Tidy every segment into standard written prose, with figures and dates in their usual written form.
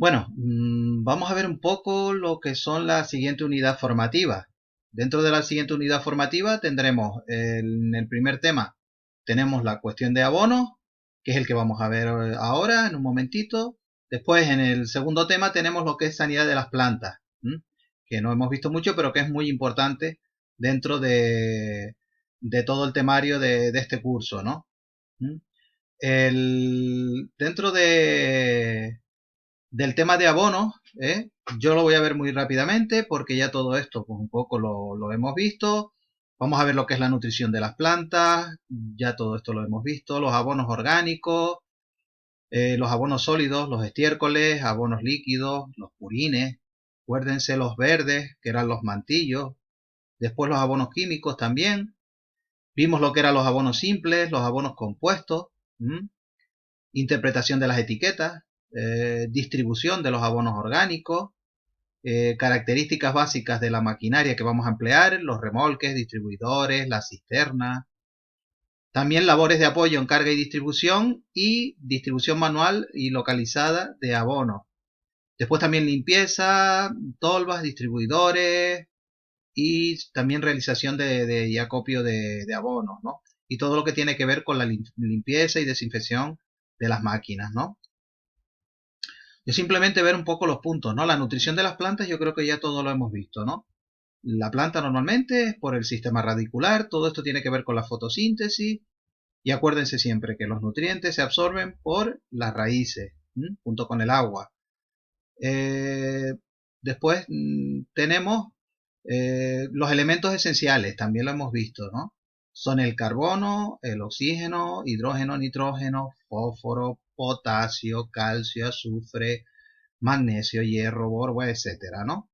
Bueno, vamos a ver un poco lo que son la siguiente unidad formativa. Dentro de la siguiente unidad formativa tendremos en el primer tema, tenemos la cuestión de abonos, que es el que vamos a ver ahora en un momentito. Después en el segundo tema tenemos lo que es sanidad de las plantas, que no hemos visto mucho, pero que es muy importante dentro de todo el temario de este curso, ¿no? ¿Mm? Dentro del tema de abonos, yo lo voy a ver muy rápidamente porque ya todo esto pues un poco lo hemos visto. Vamos a ver lo que es la nutrición de las plantas, ya todo esto lo hemos visto, los abonos orgánicos, los abonos sólidos, los estiércoles, abonos líquidos, los purines, acuérdense los verdes, que eran los mantillos, después los abonos químicos también, vimos lo que eran los abonos simples, los abonos compuestos, interpretación de las etiquetas, distribución de los abonos orgánicos, características básicas de la maquinaria que vamos a emplear, los remolques, distribuidores, las cisternas, también labores de apoyo en carga y distribución manual y localizada de abonos. Después también limpieza, tolvas, distribuidores y también realización y acopio de abonos, ¿no? Y todo lo que tiene que ver con la limpieza y desinfección de las máquinas, ¿no? Yo simplemente ver un poco los puntos, ¿no? La nutrición de las plantas yo creo que ya todo lo hemos visto, ¿no? La planta normalmente es por el sistema radicular, todo esto tiene que ver con la fotosíntesis y acuérdense siempre que los nutrientes se absorben por las raíces, junto con el agua. Eh, Después tenemos los elementos esenciales, también lo hemos visto, ¿no? Son el carbono, el oxígeno, hidrógeno, nitrógeno, fósforo, potasio, calcio, azufre, magnesio, hierro, boro, etcétera, ¿no?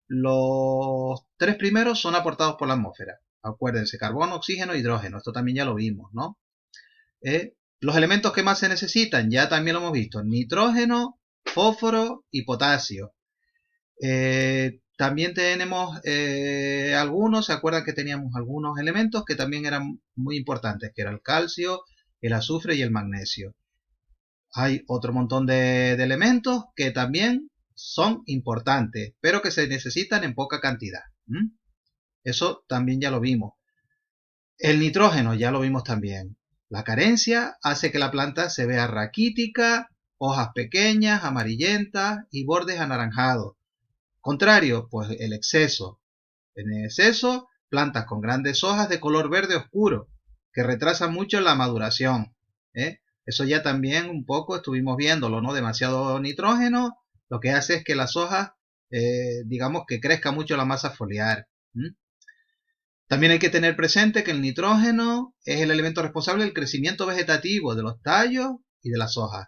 Los tres primeros son aportados por la atmósfera. Acuérdense, carbono, oxígeno, hidrógeno. Esto también ya lo vimos, ¿no? Los elementos que más se necesitan, ya también lo hemos visto. Nitrógeno, fósforo y potasio. También tenemos algunos, ¿se acuerdan que teníamos algunos elementos que también eran muy importantes? Que era el calcio, el azufre y el magnesio. Hay otro montón de elementos que también son importantes, pero que se necesitan en poca cantidad. Eso también ya lo vimos. El nitrógeno ya lo vimos también. La carencia hace que la planta se vea raquítica, hojas pequeñas, amarillentas y bordes anaranjados. Contrario, pues el exceso. En exceso, plantas con grandes hojas de color verde oscuro, que retrasan mucho la maduración. Eso ya también un poco estuvimos viéndolo, ¿no? Demasiado nitrógeno, lo que hace es que las hojas, digamos que crezca mucho la masa foliar. También hay que tener presente que el nitrógeno es el elemento responsable del crecimiento vegetativo de los tallos y de las hojas.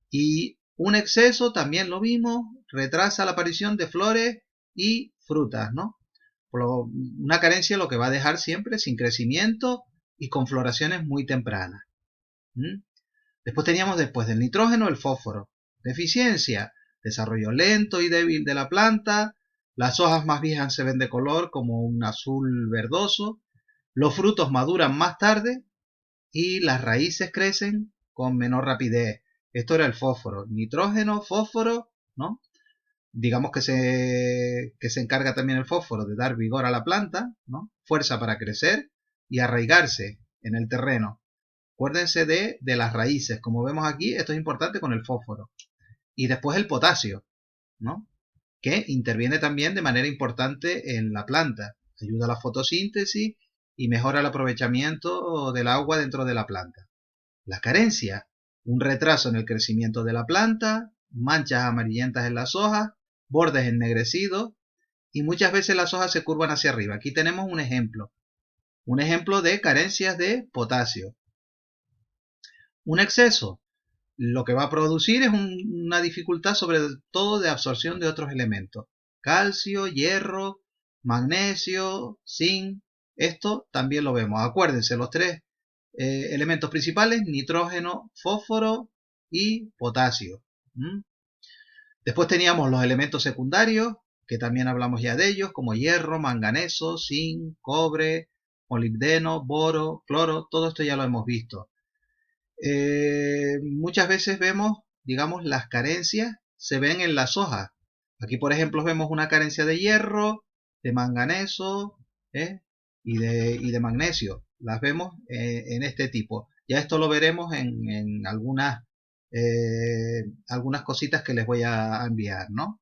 Y un exceso, también lo vimos, retrasa la aparición de flores y frutas, ¿no? Una carencia lo que va a dejar siempre sin crecimiento y con floraciones muy tempranas. Después teníamos después del nitrógeno el fósforo. Deficiencia, desarrollo lento y débil de la planta, las hojas más viejas se ven de color como un azul verdoso, los frutos maduran más tarde y las raíces crecen con menor rapidez. Esto era el fósforo, nitrógeno, fósforo, ¿no? Digamos que se encarga también el fósforo de dar vigor a la planta, ¿no? Fuerza para crecer y arraigarse en el terreno. Acuérdense de las raíces, como vemos aquí, esto es importante con el fósforo. Y después el potasio, ¿no? Que interviene también de manera importante en la planta. Ayuda a la fotosíntesis y mejora el aprovechamiento del agua dentro de la planta. La carencia, un retraso en el crecimiento de la planta, manchas amarillentas en las hojas, bordes ennegrecidos y muchas veces las hojas se curvan hacia arriba. Aquí tenemos un ejemplo de carencias de potasio. Un exceso, lo que va a producir es una dificultad sobre todo de absorción de otros elementos. Calcio, hierro, magnesio, zinc, esto también lo vemos. Acuérdense, los tres elementos principales, nitrógeno, fósforo y potasio. Después teníamos los elementos secundarios, que también hablamos ya de ellos, como hierro, manganeso, zinc, cobre, molibdeno, boro, cloro, todo esto ya lo hemos visto. Muchas veces vemos digamos, las carencias se ven en las hojas. Aquí, por ejemplo, vemos una carencia de hierro, de manganeso, y de magnesio. Las vemos en este tipo. Ya esto lo veremos en algunas cositas que les voy a enviar, ¿no?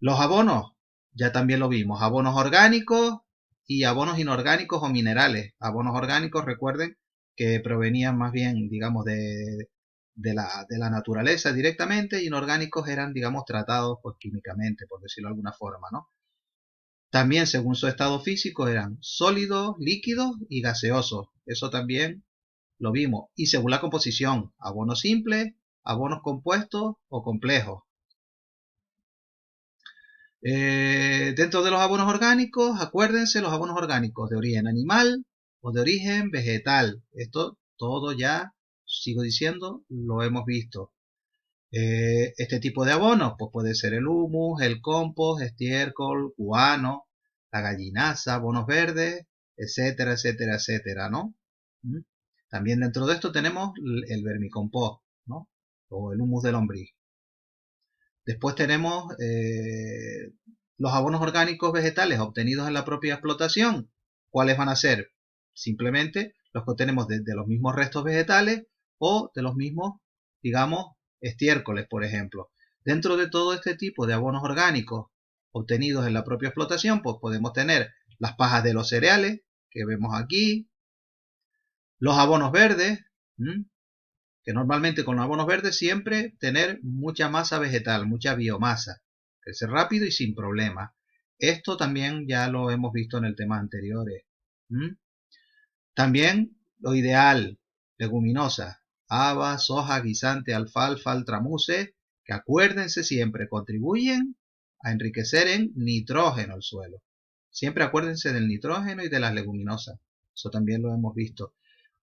Los abonos, ya también lo vimos. Abonos orgánicos y abonos inorgánicos o minerales. Abonos orgánicos, recuerden que provenían más bien, digamos, de la naturaleza directamente, y inorgánicos eran, digamos, tratados pues químicamente, por decirlo de alguna forma, ¿no? También, según su estado físico, eran sólidos, líquidos y gaseosos. Eso también lo vimos. Y según la composición, abonos simples, abonos compuestos o complejos. Dentro de los abonos orgánicos, acuérdense, los abonos orgánicos de origen animal o de origen vegetal. Esto todo ya, sigo diciendo, lo hemos visto. Este tipo de abonos, pues puede ser el humus, el compost, estiércol, guano, la gallinaza, abonos verdes, etcétera, etcétera, etcétera, ¿no? También dentro de esto tenemos el vermicompost, ¿no? O el humus de lombriz. Después tenemos los abonos orgánicos vegetales obtenidos en la propia explotación. ¿Cuáles van a ser? Simplemente los que obtenemos de los mismos restos vegetales o de los mismos, digamos, estiércoles, por ejemplo. Dentro de todo este tipo de abonos orgánicos obtenidos en la propia explotación, pues podemos tener las pajas de los cereales, que vemos aquí, los abonos verdes, que normalmente con los abonos verdes siempre tener mucha masa vegetal, mucha biomasa, crece rápido y sin problema. Esto también ya lo hemos visto en el tema anteriores. También lo ideal, leguminosas, habas, soja, guisante, alfalfa, altramuse, que acuérdense siempre contribuyen a enriquecer en nitrógeno el suelo. Siempre acuérdense del nitrógeno y de las leguminosas. Eso también lo hemos visto.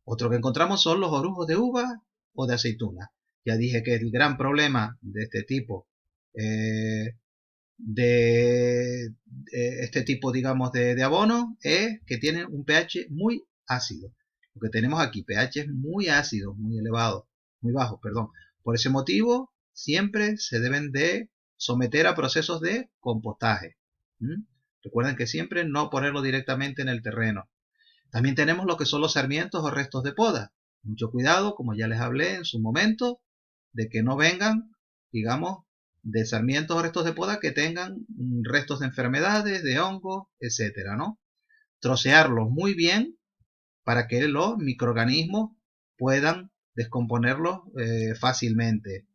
Otro que encontramos son los orujos de uva o de aceituna. Ya dije que el gran problema de este tipo, digamos, de abono es que tienen un pH muy ácido. Lo que tenemos aquí, pH muy ácidos, muy elevados, muy bajos, perdón. Por ese motivo, siempre se deben de someter a procesos de compostaje. Recuerden que siempre no ponerlo directamente en el terreno. También tenemos lo que son los sarmientos o restos de poda. Mucho cuidado, como ya les hablé en su momento, de que no vengan, digamos, de sarmientos o restos de poda que tengan restos de enfermedades, de hongos, etcétera, ¿no? Trocearlos muy bien para que los microorganismos puedan descomponerlos fácilmente.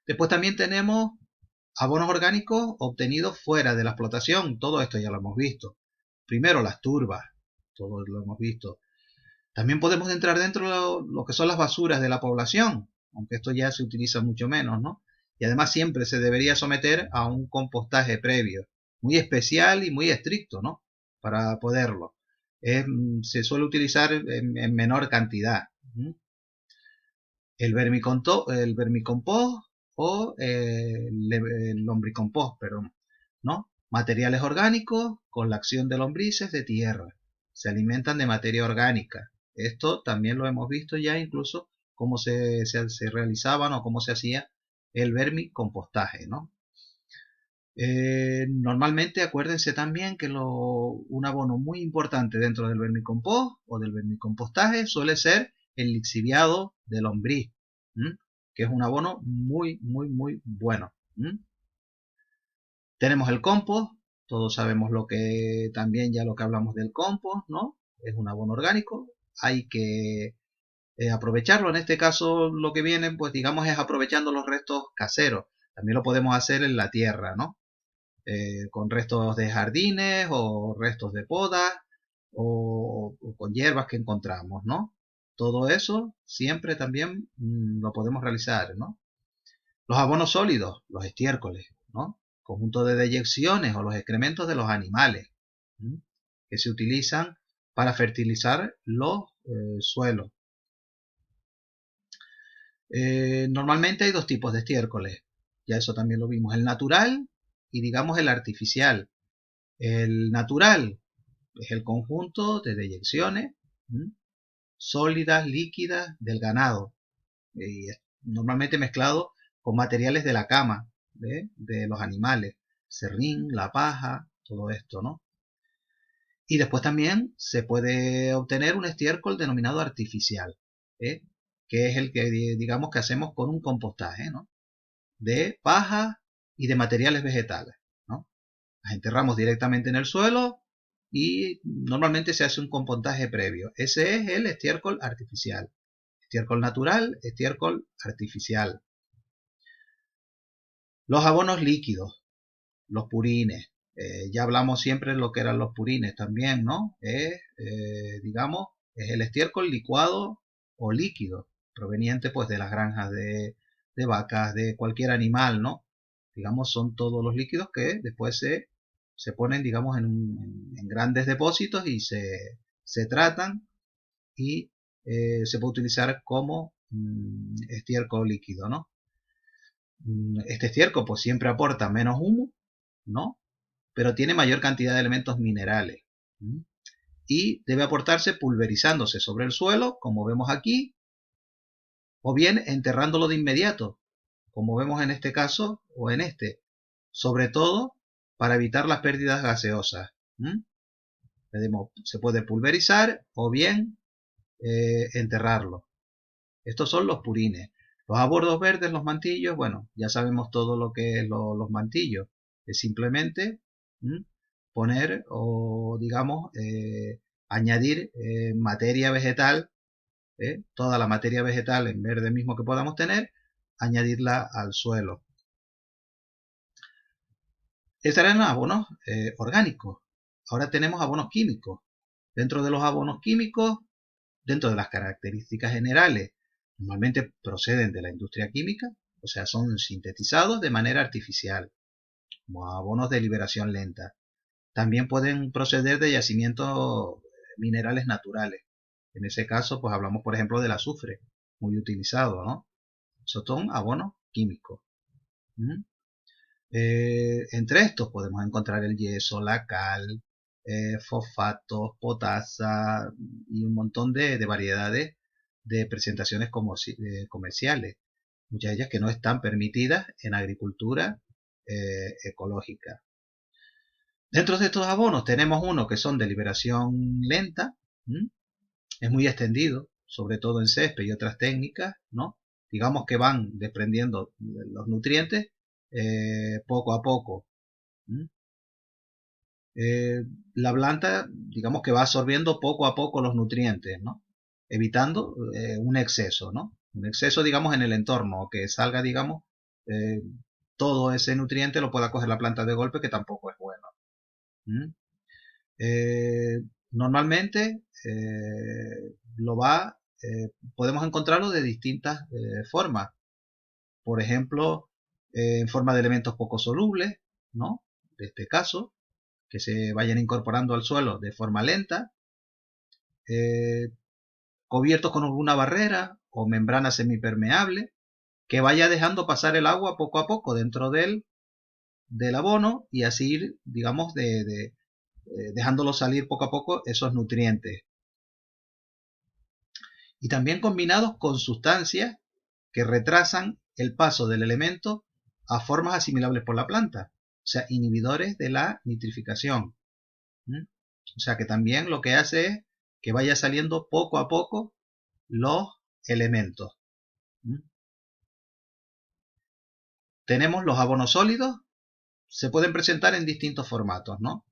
Después también tenemos abonos orgánicos obtenidos fuera de la explotación. Todo esto ya lo hemos visto. Primero las turbas, todo lo hemos visto. También podemos entrar dentro de lo que son las basuras de la población, aunque esto ya se utiliza mucho menos, ¿no? Y además siempre se debería someter a un compostaje previo, muy especial y muy estricto, ¿no? Para poderlo. Se suele utilizar en menor cantidad. El vermicompost o el lombricompost, perdón, ¿no? Materiales orgánicos con la acción de lombrices de tierra. Se alimentan de materia orgánica. Esto también lo hemos visto ya, incluso cómo se realizaban o cómo se hacía el vermicompostaje, ¿no? Normalmente acuérdense también que un abono muy importante dentro del vermicompost o del vermicompostaje suele ser el lixiviado de lombriz, que es un abono muy, muy, muy bueno. Tenemos el compost, todos sabemos también ya lo que hablamos del compost, ¿no? Es un abono orgánico, hay que aprovecharlo. En este caso lo que viene, pues digamos, es aprovechando los restos caseros. También lo podemos hacer en la tierra, ¿no? Con restos de jardines o restos de podas o con hierbas que encontramos, ¿no? Todo eso siempre también lo podemos realizar, ¿no? Los abonos sólidos, los estiércoles, ¿no? Conjunto de deyecciones o los excrementos de los animales, que se utilizan para fertilizar los suelos. Normalmente hay dos tipos de estiércoles, ya eso también lo vimos, el natural y digamos el artificial. El natural es el conjunto de deyecciones sólidas, líquidas del ganado. Y normalmente mezclado con materiales de la cama de los animales, serrín, la paja, todo esto, ¿no? Y después también se puede obtener un estiércol denominado artificial, ¿eh? Que es el que digamos que hacemos con un compostaje, ¿no? De paja y de materiales vegetales, ¿no? Las enterramos directamente en el suelo y normalmente se hace un compostaje previo. Ese es el estiércol artificial. Estiércol natural, estiércol artificial. Los abonos líquidos, los purines. Ya hablamos siempre de lo que eran los purines también, ¿no? Digamos, es el estiércol licuado o líquido, proveniente pues de las granjas de vacas, de cualquier animal, ¿no? Digamos, son todos los líquidos que después se ponen, digamos, en grandes depósitos y se tratan y se puede utilizar como estiércol líquido, ¿no? Este estiércol pues siempre aporta menos humo, ¿no? Pero tiene mayor cantidad de elementos minerales. Y debe aportarse pulverizándose sobre el suelo, como vemos aquí, o bien enterrándolo de inmediato, como vemos en este caso o en este, sobre todo para evitar las pérdidas gaseosas. Se puede pulverizar o bien enterrarlo. Estos son los purines. Los abordos verdes, los mantillos, bueno, ya sabemos todo lo que es los mantillos. Es simplemente poner o, digamos, añadir materia vegetal, toda la materia vegetal en verde mismo que podamos tener, añadirla al suelo. Estos eran abonos orgánicos. Ahora tenemos abonos químicos. Dentro de los abonos químicos, dentro de las características generales, normalmente proceden de la industria química, o sea, son sintetizados de manera artificial, como abonos de liberación lenta. También pueden proceder de yacimientos minerales naturales. En ese caso, pues hablamos, por ejemplo, del azufre, muy utilizado, ¿no? Esos son abonos químicos. Entre estos podemos encontrar el yeso, la cal, fosfatos, potasa y un montón de variedades de presentaciones comerciales, muchas de ellas que no están permitidas en agricultura ecológica. Dentro de estos abonos tenemos unos que son de liberación lenta, es muy extendido, sobre todo en césped y otras técnicas, ¿no? Digamos que van desprendiendo los nutrientes poco a poco. La planta, digamos que va absorbiendo poco a poco los nutrientes, ¿no? Evitando un exceso, ¿no? Un exceso, digamos, en el entorno, que salga, digamos, todo ese nutriente lo pueda coger la planta de golpe, que tampoco es bueno. Normalmente podemos encontrarlo de distintas formas. Por ejemplo, en forma de elementos poco solubles, ¿no? De este caso, que se vayan incorporando al suelo de forma lenta, cubiertos con alguna barrera o membrana semipermeable, que vaya dejando pasar el agua poco a poco dentro del abono y así ir, digamos, dejándolo salir poco a poco esos nutrientes. Y también combinados con sustancias que retrasan el paso del elemento a formas asimilables por la planta, o sea, inhibidores de la nitrificación. O sea que también lo que hace es que vaya saliendo poco a poco los elementos. Tenemos los abonos sólidos, se pueden presentar en distintos formatos, ¿no?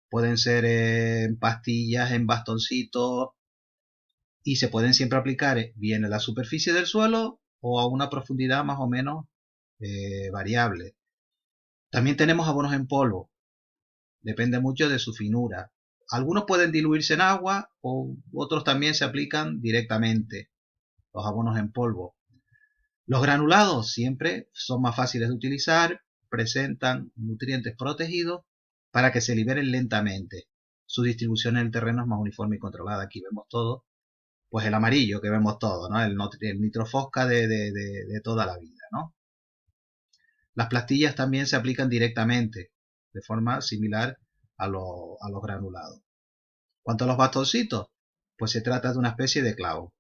Pueden ser en pastillas, en bastoncitos, y se pueden siempre aplicar bien en la superficie del suelo o a una profundidad más o menos variable. También tenemos abonos en polvo, depende mucho de su finura. Algunos pueden diluirse en agua o otros también se aplican directamente, los abonos en polvo. Los granulados siempre son más fáciles de utilizar, presentan nutrientes protegidos para que se liberen lentamente. Su distribución en el terreno es más uniforme y controlada. Aquí vemos todo, pues el amarillo que vemos todo, ¿no? El nitrofosca de toda la vida, ¿no? Las pastillas también se aplican directamente, de forma similar a los granulados. Cuanto a los bastoncitos, pues se trata de una especie de clavo.